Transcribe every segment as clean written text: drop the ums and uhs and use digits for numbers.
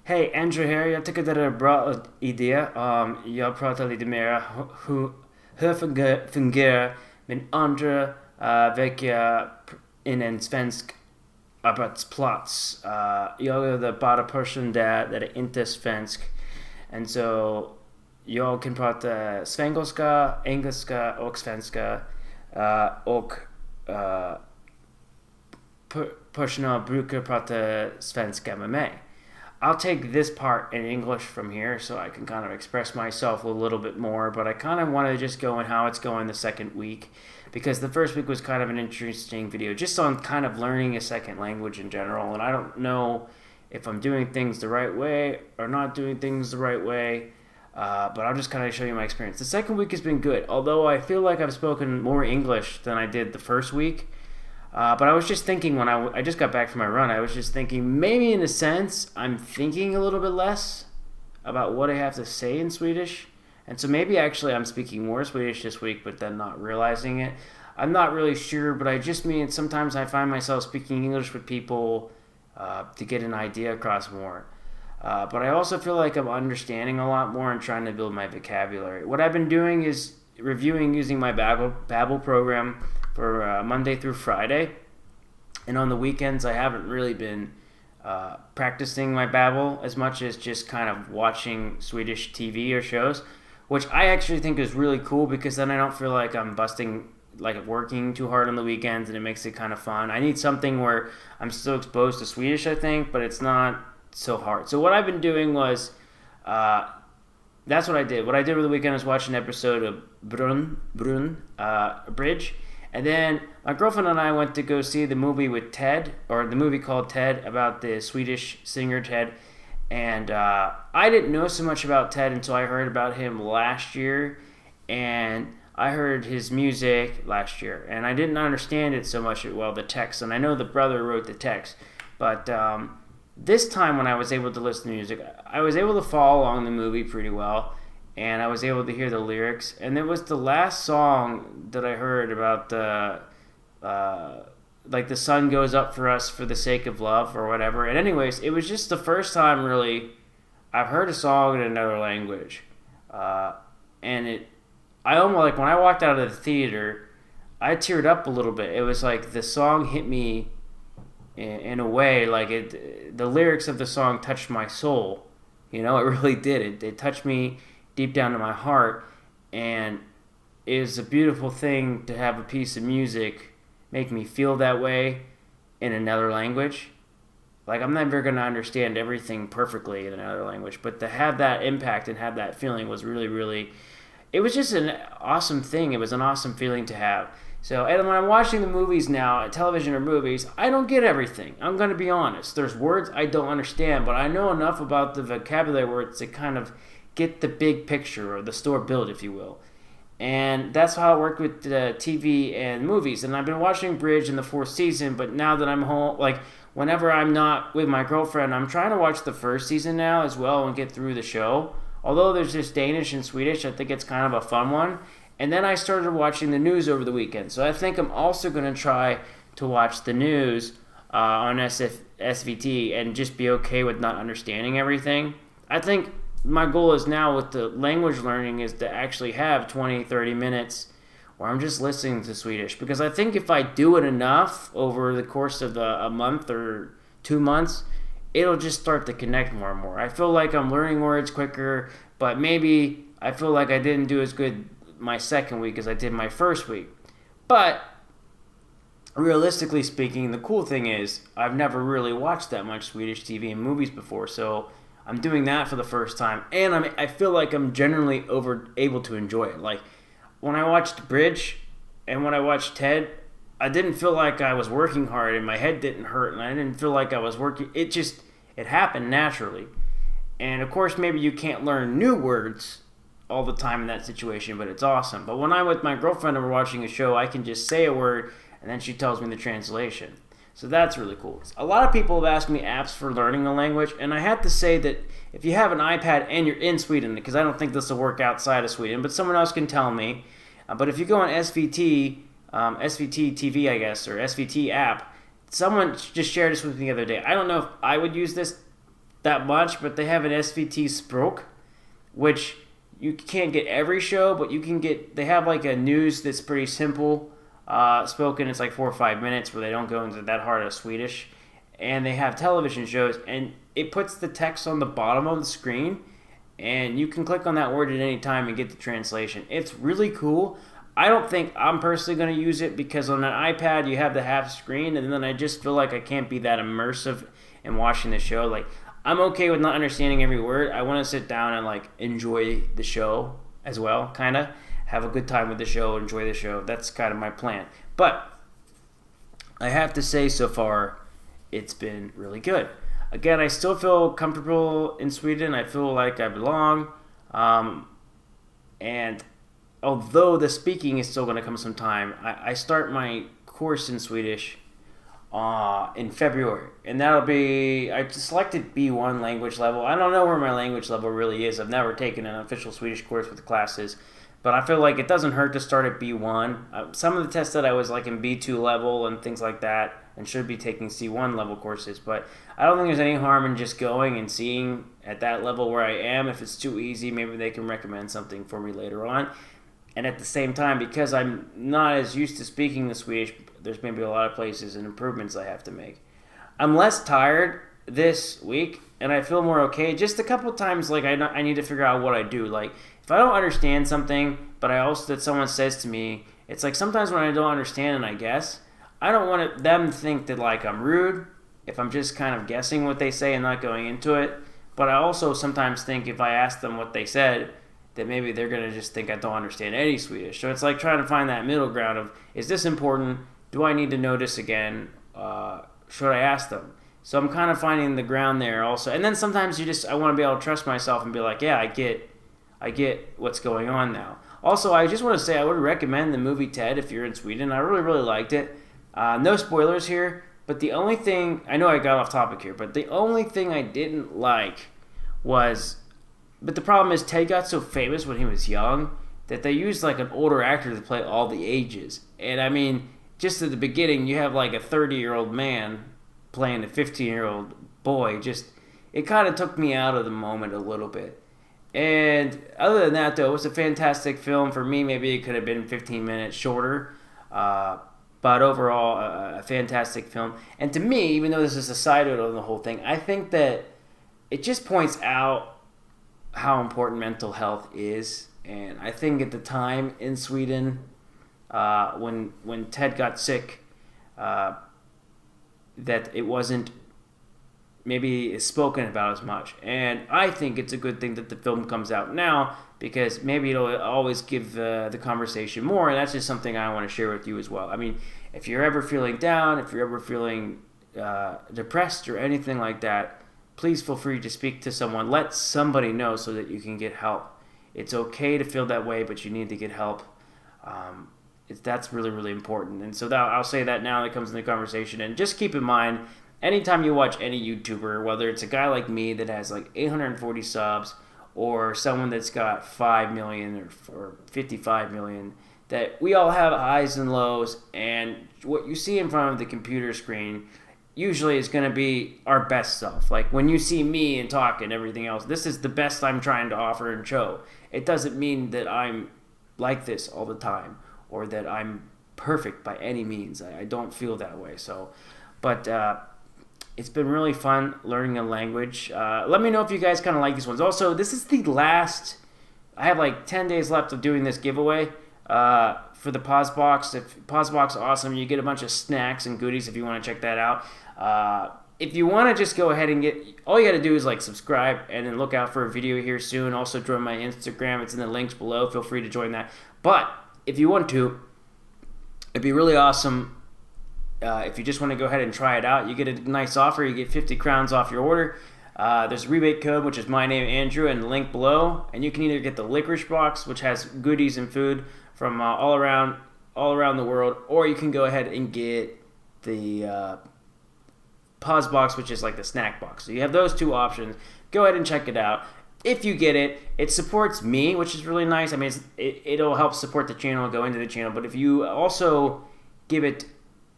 Hej, Andrew här. Jag tycker det är en bra idé. Jag pratar lite mer hur fungerar min andra vecka in en svensk arbetsplats. Jag är den bara person där är inte svensk. Och så jag kan prata svengelska, engelska och svenska. Och personal brukar prata svenska med mig. I'll take this part in English from here so I can kind of express myself a little bit more, but I kind of want to just go in how it's going the second week because the first week was kind of an interesting video just on kind of learning a second language in general, and I don't know if I'm doing things the right way or not doing things the right way, but I'll just kind of show you my experience. The second week has been good, although I feel like I've spoken more English than I did the first week. But I was just thinking when I just got back from my run, I was just thinking maybe in a sense I'm thinking a little bit less about what I have to say in Swedish. And so maybe actually I'm speaking more Swedish this week, but then not realizing it. I'm not really sure, but I just mean sometimes I find myself speaking English with people to get an idea across more. But I also feel like I'm understanding a lot more and trying to build my vocabulary. What I've been doing is reviewing using my Babbel program for Monday through Friday, and on the weekends I haven't really been practicing my Babbel as much as just kind of watching Swedish TV or shows, which I actually think is really cool because then I don't feel like I'm working too hard on the weekends, and it makes it kind of fun. I need something where I'm still exposed to Swedish, I think, but it's not so hard. So what I've been doing was that's what I did. What I did over the weekend was watch an episode of Bridge. And then my girlfriend and I went to go see the movie with Ted, or the movie called Ted, about the Swedish singer Ted. And I didn't know so much about Ted until I heard about him last year. And I heard his music last year. And I didn't understand it so much, the text. And I know the brother wrote the text. But this time when I was able to listen to music, I was able to follow along the movie pretty well. And I was able to hear the lyrics. And it was the last song that I heard about the sun goes up for us for the sake of love or whatever. And anyways, it was just the first time really I've heard a song in another language. I almost, like, when I walked out of the theater, I teared up a little bit. It was like the song hit me in a way, like the lyrics of the song touched my soul. You know, it really did. It touched me deep down to my heart, and it was a beautiful thing to have a piece of music make me feel that way in another language. Like, I'm never going to understand everything perfectly in another language, but to have that impact and have that feeling was really, really, it was just an awesome thing. It was an awesome feeling to have. So, and when I'm watching the movies now, television or movies, I don't get everything. I'm going to be honest. There's words I don't understand, but I know enough about the vocabulary words to kind of get the big picture, or the store build, if you will. And that's how it worked with TV and movies. And I've been watching Bridge in the 4th season, but now that I'm home, like, whenever I'm not with my girlfriend, I'm trying to watch the 1st season now as well and get through the show. Although there's just Danish and Swedish, I think it's kind of a fun one. And then I started watching the news over the weekend. So I think I'm also going to try to watch the news on SVT and just be okay with not understanding everything. I think my goal is now with the language learning is to actually have 20-30 minutes where I'm just listening to Swedish, because I think if I do it enough over the course of a month or 2 months, it'll just start to connect more and more. I feel like I'm learning words quicker, but maybe I feel like I didn't do as good my second week as I did my first week. But realistically speaking, the cool thing is I've never really watched that much Swedish TV and movies before, so I'm doing that for the first time, and I feel like I'm generally able to enjoy it. Like, when I watched Bridge and when I watched Ted, I didn't feel like I was working hard, and my head didn't hurt, and I didn't feel like I was working. It happened naturally. And of course, maybe you can't learn new words all the time in that situation, but it's awesome. But when I'm with my girlfriend and we're watching a show, I can just say a word, and then she tells me the translation. So that's really cool. A lot of people have asked me apps for learning a language, and I have to say that if you have an iPad and you're in Sweden, because I don't think this will work outside of Sweden, but someone else can tell me. But if you go on SVT TV, I guess, or SVT app, someone just shared this with me the other day. I don't know if I would use this that much, but they have an SVT Språk, which you can't get every show, but you can get. They have like a news that's pretty simple, spoken. It's like 4 or 5 minutes where they don't go into that hard of Swedish, and they have television shows, and it puts the text on the bottom of the screen, and you can click on that word at any time and get the translation. It's really cool. I don't think I'm personally going to use it because on an iPad you have the half screen, and then I just feel like I can't be that immersive in watching the show. Like, I'm okay with not understanding every word. I want to sit down and like enjoy the show as well, kind of have a good time with the show, enjoy the show. That's kind of my plan. But I have to say, so far, it's been really good. Again, I still feel comfortable in Sweden. I feel like I belong. And although the speaking is still going to come some time, I start my course in Swedish in February. And that'll be, I selected B1 language level. I don't know where my language level really is. I've never taken an official Swedish course with classes. But I feel like it doesn't hurt to start at B1. Some of the tests that I was like in B2 level and things like that, and should be taking C1 level courses. But I don't think there's any harm in just going and seeing at that level where I am. If it's too easy, maybe they can recommend something for me later on. And at the same time, because I'm not as used to speaking the Swedish, there's maybe a lot of places and improvements I have to make. I'm less tired this week, and I feel more okay. Just a couple times, like I need to figure out what I do. Like, if I don't understand something, but I also that someone says to me, it's like sometimes when I don't understand and I guess, I don't want them to think that like I'm rude if I'm just kind of guessing what they say and not going into it. But I also sometimes think if I ask them what they said, that maybe they're going to just think I don't understand any Swedish. So it's like trying to find that middle ground of, is this important? Do I need to know this again? Should I ask them? So I'm kind of finding the ground there also. And then sometimes I want to be able to trust myself and be like, yeah, I get what's going on now. Also, I just want to say I would recommend the movie Ted if you're in Sweden. I really, really liked it. No spoilers here, but the only thing, I know I got off topic here, but the only thing I didn't like was, but the problem is Ted got so famous when he was young that they used like an older actor to play all the ages. And I mean, just at the beginning, you have like a 30-year-old man playing a 15-year-old boy. Just, it kind of took me out of the moment a little bit. And other than that, though, it was a fantastic film. For me, maybe it could have been 15 minutes shorter. But overall, a fantastic film. And to me, even though this is a side note of the whole thing, I think that it just points out how important mental health is. And I think at the time in Sweden, when Ted got sick, that it wasn't maybe spoken about as much. And I think it's a good thing that the film comes out now, because maybe it'll always give the conversation more, and that's just something I want to share with you as well. I mean, if you're ever feeling down, if you're ever feeling depressed or anything like that, please feel free to speak to someone. Let somebody know so that you can get help. It's okay to feel that way, but you need to get help. That's really, really important. And so I'll say that now that comes in the conversation. And just keep in mind, anytime you watch any YouTuber, whether it's a guy like me that has like 840 subs or someone that's got 5 million or 55 million, that we all have highs and lows, and what you see in front of the computer screen usually is going to be our best self. Like when you see me and talk and everything else, this is the best I'm trying to offer and show. It doesn't mean that I'm like this all the time or that I'm perfect by any means. I don't feel that way. So, but it's been really fun learning a language. Let me know if you guys kind of like these ones. Also, this is the last, I have like 10 days left of doing this giveaway for the Pause Box. If Pause Box is awesome, you get a bunch of snacks and goodies if you want to check that out. If you want to just go ahead and all you got to do is like subscribe and then look out for a video here soon. Also join my Instagram. It's in the links below. Feel free to join that. But if you want to, it'd be really awesome if you just want to go ahead and try it out. You get a nice offer. You get 50 crowns off your order. There's a rebate code, which is my name, Andrew, and the link below. And you can either get the licorice box, which has goodies and food from all around the world, or you can go ahead and get the Pause Box, which is like the snack box. So you have those two options. Go ahead and check it out. If you get it, it supports me, which is really nice. I mean, it'll help support the channel, go into the channel. But if you also give it,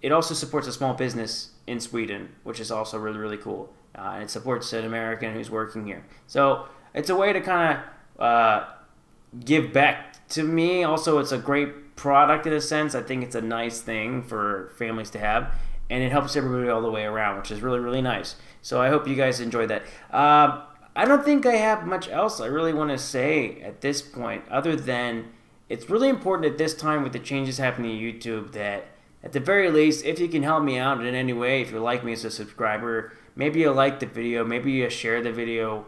it also supports a small business in Sweden, which is also really, really cool. and it supports an American who's working here. So it's a way to kind of give back to me. Also, it's a great product in a sense. I think it's a nice thing for families to have, and it helps everybody all the way around, which is really, really nice. So I hope you guys enjoyed that. I don't think I have much else I really want to say at this point, other than it's really important at this time with the changes happening to YouTube that at the very least, if you can help me out in any way, if you like me as a subscriber, maybe you like the video, maybe you share the video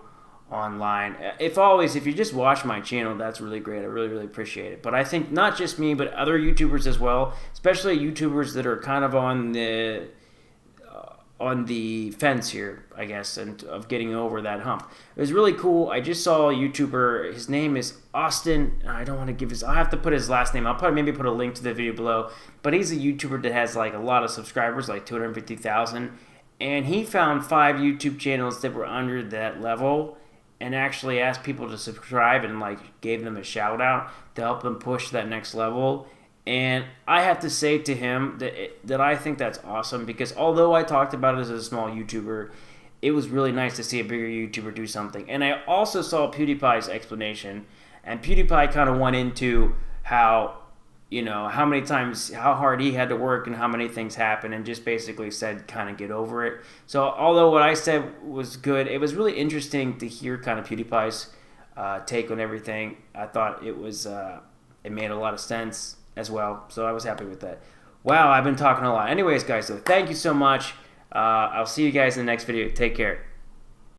online. If you just watch my channel, that's really great. I really, really appreciate it. But I think not just me, but other YouTubers as well, especially YouTubers that are kind of on the fence here, I guess, and of getting over that hump. It was really cool. I just saw a YouTuber. His name is Austin. I don't want to give his. I have to put his last name. I'll probably maybe put a link to the video below. But he's a YouTuber that has like a lot of subscribers, like 250,000, and he found 5 YouTube channels that were under that level, and actually asked people to subscribe and like gave them a shout out to help them push that next level. And I have to say to him that I think that's awesome, because although I talked about it as a small YouTuber, it was really nice to see a bigger YouTuber do something. And I also saw PewDiePie's explanation, and PewDiePie kind of went into how, how many times, how hard he had to work and how many things happened, and just basically said kind of get over it. So although what I said was good, it was really interesting to hear kind of PewDiePie's take on everything. I thought it was, it made a lot of sense as well, so I was happy with that. Wow, I've been talking a lot. Anyways, guys, so thank you so much. I'll see you guys in the next video. Take care.